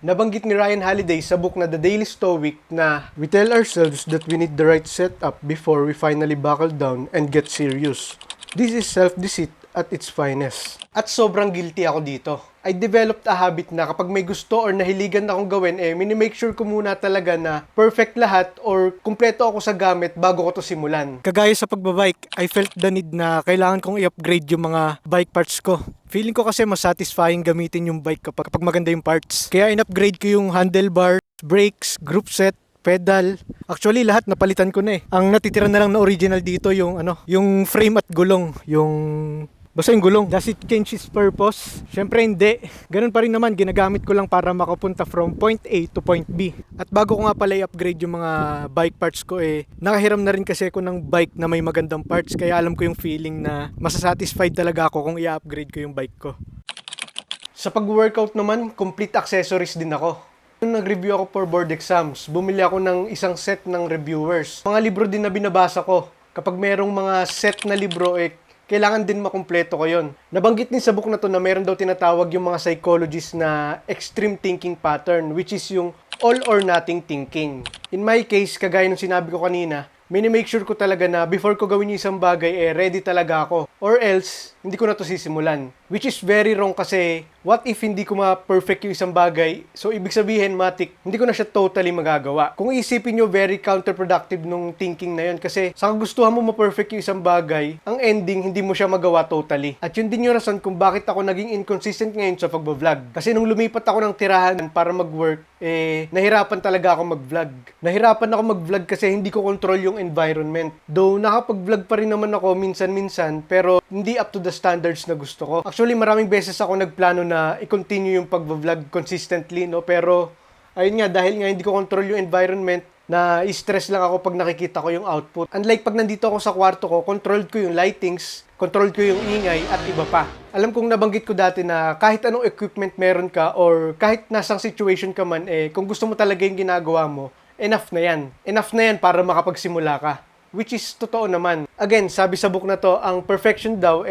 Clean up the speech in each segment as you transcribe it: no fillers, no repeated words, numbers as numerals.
Nabanggit ni Ryan Holiday sa book na The Daily Stoic na we tell ourselves that we need the right setup before we finally buckle down and get serious. This is self-deceit at its finest. At sobrang guilty ako dito. I developed a habit na kapag may gusto or nahiligan akong gawin, minimake sure ko muna talaga na perfect lahat or kumpleto ako sa gamit bago ko to simulan. Kagaya sa pagbabike, I felt the need na kailangan kong i-upgrade yung mga bike parts ko. Feeling ko kasi mas satisfying gamitin yung bike kapag maganda yung parts. Kaya in-upgrade ko yung handlebar, brakes, group set, pedal. Actually, lahat napalitan ko na eh. Ang natitira na lang na original dito yung yung frame at gulong, basta yung gulong. Does it change its purpose? Syempre hindi. Ganun pa rin naman, ginagamit ko lang para makapunta from point A to point B. At bago ko nga pala i-upgrade yung mga bike parts ko nakahiram na rin kasi ako ng bike na may magandang parts. Kaya alam ko yung feeling na masasatisfied talaga ako kung i-upgrade ko yung bike ko. Sa pag-workout naman, complete accessories din ako. Nung nag-review ako for board exams, bumili ako ng isang set ng reviewers. Mga libro din na binabasa ko. Kapag merong mga set na libro, kailangan din makumpleto ko yon. Nabanggit din sa book na to na meron daw tinatawag yung mga psychologists na extreme thinking pattern, which is yung all or nothing thinking. In my case, kagaya ng sinabi ko kanina, minimake sure ko talaga na before ko gawin yung isang bagay, ready talaga ako. Or else, hindi ko na to sisimulan. Which is very wrong kasi, what if hindi ko ma-perfect yung isang bagay? So, ibig sabihin, matik, hindi ko na siya totally magagawa. Kung isipin nyo, very counterproductive nung thinking na yun. Kasi, sa kagustuhan mo ma-perfect yung isang bagay, ang ending, hindi mo siya magawa totally. At yun din yung rason kung bakit ako naging inconsistent ngayon sa pag-vlog. Kasi nung lumipat ako ng tirahan para mag-work, nahirapan talaga ako mag-vlog. Nahirapan ako mag-vlog kasi hindi ko control yung environment. Though, nakapag-vlog pa rin naman ako minsan-minsan, pero hindi up to the standards na gusto ko. Actually, maraming beses ako nagplano na i-continue yung pag-vlog consistently, no? Pero, ayun nga, dahil nga hindi ko control yung environment, na stress lang ako pag nakikita ko yung output. Unlike pag nandito ako sa kwarto ko, controlled ko yung lightings, controlled ko yung ingay, at iba pa. Alam kong nabanggit ko dati na kahit anong equipment meron ka or kahit nasang situation ka man, kung gusto mo talaga yung ginagawa mo, enough na yan. Enough na yan para makapagsimula ka. Which is totoo naman. Again, sabi sa book na to, ang perfection daw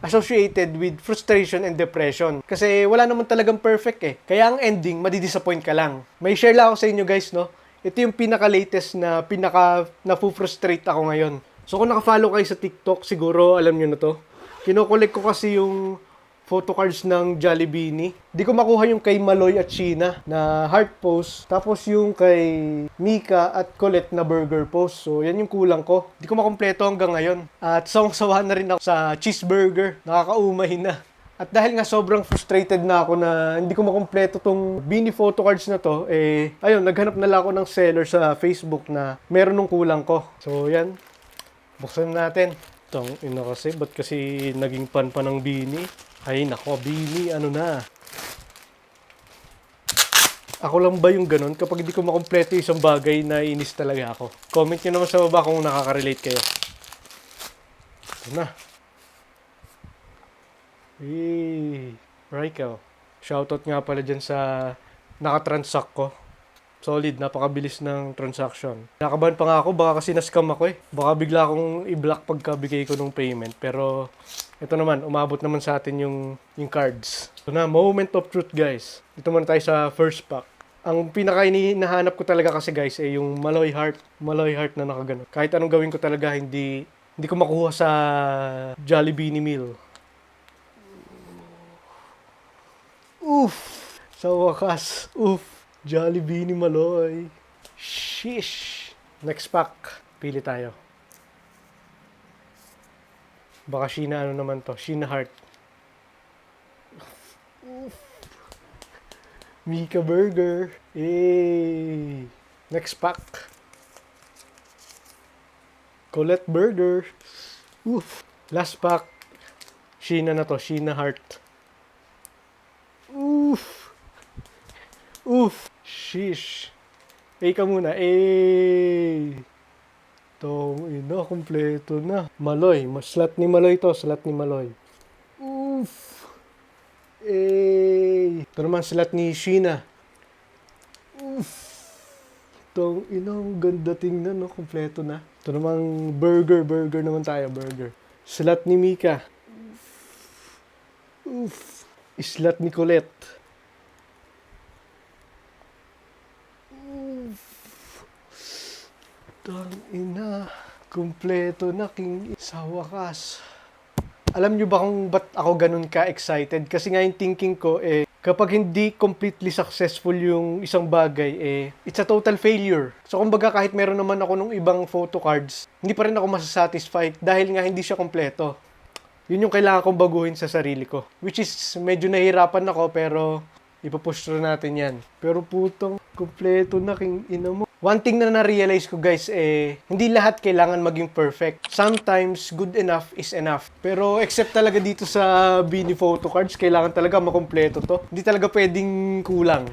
associated with frustration and depression. Kasi wala naman talagang perfect Kaya ang ending, madidisappoint ka lang. May share lang ako sa inyo guys, no? Ito yung pinaka-latest na nafu-frustrate ako ngayon. So kung naka-follow kayo sa TikTok, siguro alam nyo na to. Kinokollect ko kasi yung photocards ng Jollibee. Di ko makuha yung kay Maloy at Sheena na heart pose. Tapos yung kay Mika at Colette na burger pose. So yan yung kulang ko. Di ko makumpleto hanggang ngayon. At sawang-sawa na rin ako sa cheeseburger. Nakakaumay na. At dahil nga sobrang frustrated na ako na hindi ko makumpleto tong Bini photocards na to, ayun, naghanap na lang ako ng seller sa Facebook na meron nung kulang ko. So yan, buksan natin. Tang ina kasi, ba't kasi naging pan pa ng Bini? Ay nako, Bini, ano na? Ako lang ba yung ganun? Kapag hindi ko makumpleto isang bagay, naiinis talaga ako. Comment nyo naman sa baba kung nakaka-relate kayo. Ito na. Raiko. Shoutout nga pala dyan sa nakatransact ko. Solid, napakabilis ng transaction. Nakabahan pa nga ako, baka kasi na-scam ako Baka bigla akong i-block pagkabigay ko ng payment. Pero, ito naman, umabot naman sa atin yung cards. So na, moment of truth guys. Dito muna tayo sa first pack. Ang pinaka-hinahanap ko talaga kasi guys yung Maloy Heart. Maloy Heart na nakaganon. Kahit anong gawin ko talaga, hindi ko makuha sa Jollibee meal. Oof! Sa wakas, Jollibee ni Maloy. Sheesh! Next pack. Pili tayo. Baka Sheena ano naman to. Sheena Heart. Oof! Mika Burger. Next pack. Colette Burger. Oof! Last pack. Sheena na to. Sheena Heart. Oof! Sheesh! Ka muna. Tong ina, kompleto na. Maloy. Slot ni Maloy to. Slot ni Maloy. Oof! Ito naman slot ni Sheena. Oof! Tong ina, ganda tingnan, no? Kompleto na. Ito namang burger. Burger naman tayo. Burger. Slot ni Mika. Oof! Slot ni Colette. Ina, kumpleto na king sa wakas. Alam nyo ba kung ba't ako ganun ka-excited? Kasi nga yung thinking ko, kapag hindi completely successful yung isang bagay, it's a total failure. So, kumbaga kahit meron naman ako nung ibang photo cards, hindi pa rin ako masasatisfy dahil nga hindi siya kompleto. Yun yung kailangan kong baguhin sa sarili ko. Which is, medyo nahihirapan ako, pero ipapush through natin yan. Pero putang, kompleto na king ina mo. One thing na na-realize ko guys, hindi lahat kailangan maging perfect. Sometimes, good enough is enough. Pero except talaga dito sa Bini Photo Cards, kailangan talaga makompleto to. Hindi talaga pwedeng kulang.